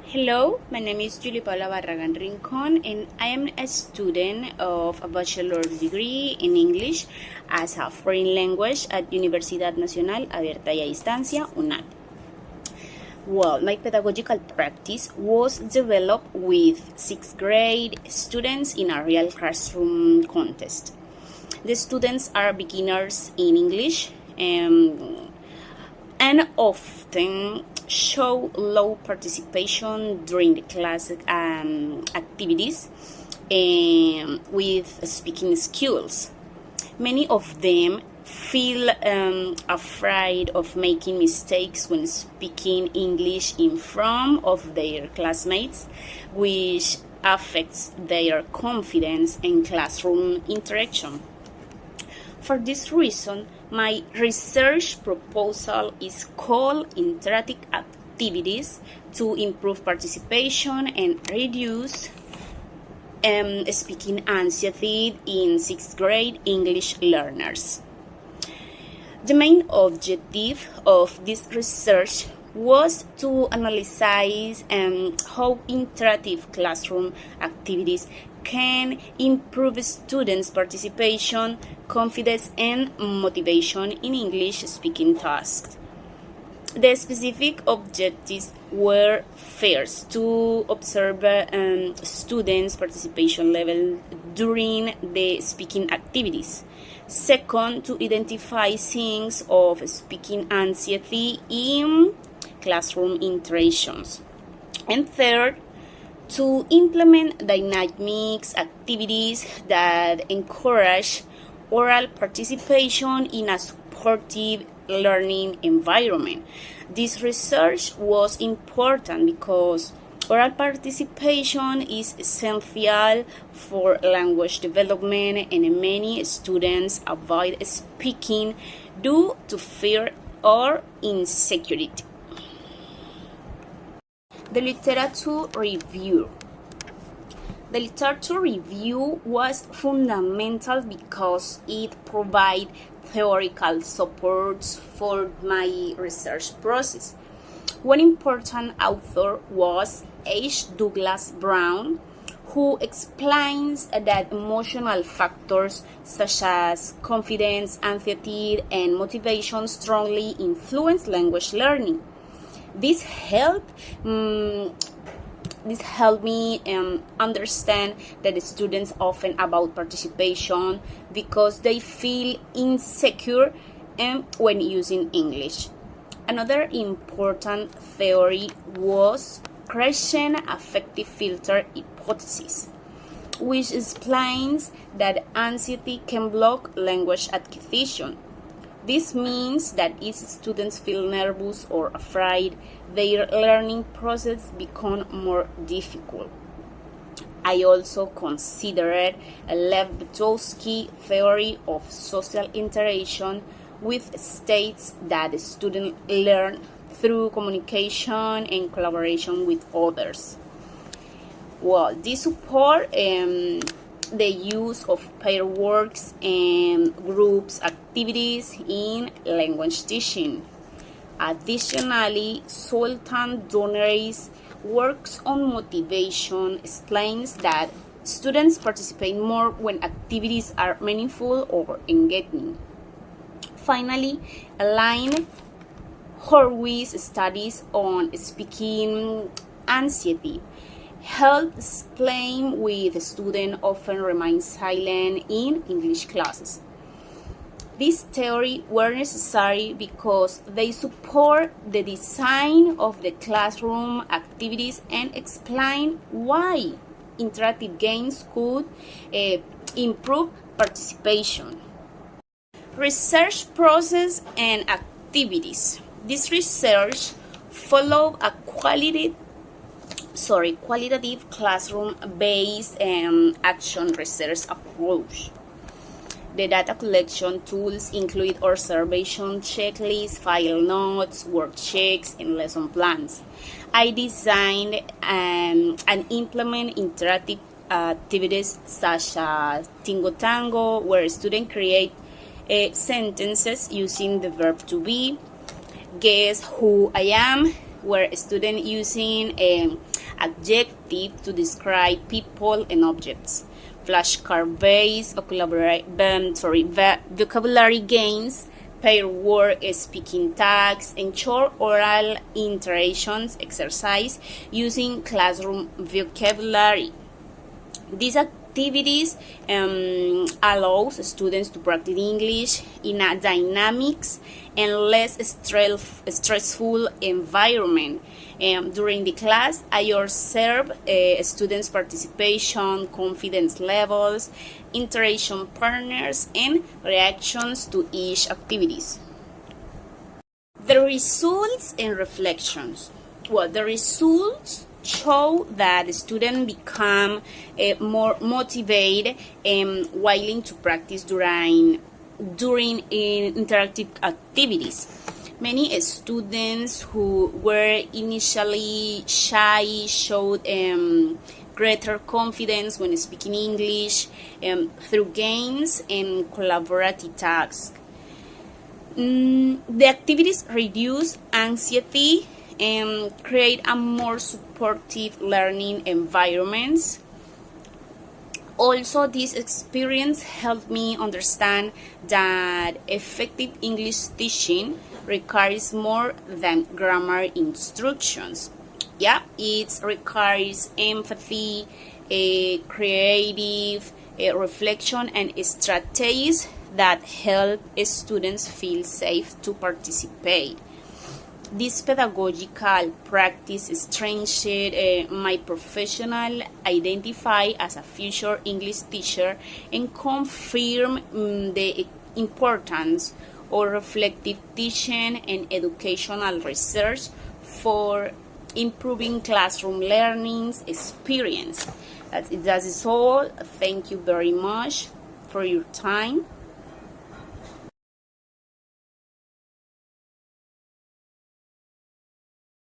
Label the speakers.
Speaker 1: Hello, my name is Julie Paula Barragán Rincon, and I am a student of a bachelor's degree in English as a foreign language at Universidad Nacional Abierta y a Distancia, UNAD. Well, my pedagogical practice was developed with 6th grade students in a real classroom contest. The students are beginners in English and often show low participation during the class activities with speaking skills. Many of them feel afraid of making mistakes when speaking English in front of their classmates, which affects their confidence and classroom interaction. For this reason, my research proposal is called Interactive Activities to Improve Participation and Reduce Speaking Anxiety in 6th grade English learners. The main objective of this research was to analyze how interactive classroom activities can improve students' participation, confidence, and motivation in English speaking tasks. The specific objectives were first to observe students' participation level during the speaking activities. Second, to identify signs of speaking anxiety in classroom interactions. And third, to implement dynamic activities that encourage oral participation in a supportive learning environment. This research was important because oral participation is essential for language development, and many students avoid speaking due to fear or insecurity. The literature review. The literature review was fundamental because it provided theoretical support for my research process. One important author was H. Douglas Brown, who explains that emotional factors such as confidence, anxiety, and motivation strongly influence language learning. This helped me understand that the students often about participation because they feel insecure when using English. Another important theory was crescent affective filter hypothesis, which explains that anxiety can block language acquisition. This means that if students feel nervous or afraid, their learning process becomes more difficult. I also considered Lev Vygotsky's theory of social interaction, which states that students learn through communication and collaboration with others. Well, this support the use of pair works and groups activities in language teaching. Additionally, Sultan Donnery's works on motivation explains that students participate more when activities are meaningful or engaging. Finally, Elaine Horwitz studies on speaking anxiety help explain why the student often remains silent in English classes. These theories were necessary because they support the design of the classroom activities and explain why interactive games could improve participation. Research process and activities. This research followed a qualitative classroom-based action research approach. The data collection tools include observation checklists, file notes, work checks, and lesson plans. I designed and implement interactive activities such as Tingo Tango, where students create sentences using the verb to be, guess who I am, where students using an adjective to describe people and objects. Flashcard-based vocabulary games, pair word speaking tags, and short oral interactions exercise using classroom vocabulary. These activities allows students to practice English in a dynamic and less stressful environment. During the class, I observe students' participation, confidence levels, interaction partners, and reactions to each activities. The results and reflections. Well, the results show that students become more motivated and willing to practice during interactive activities. Many students who were initially shy showed greater confidence when speaking English through games and collaborative tasks. The activities reduce anxiety and create a more supportive learning environment. Also, this experience helped me understand that effective English teaching requires more than grammar instructions. Yeah, it requires empathy, creative reflection, and strategies that help students feel safe to participate. This pedagogical practice strengthened my professional identity as a future English teacher and confirmed the importance of reflective teaching and educational research for improving classroom learning experience. That is all. Thank you very much for your time.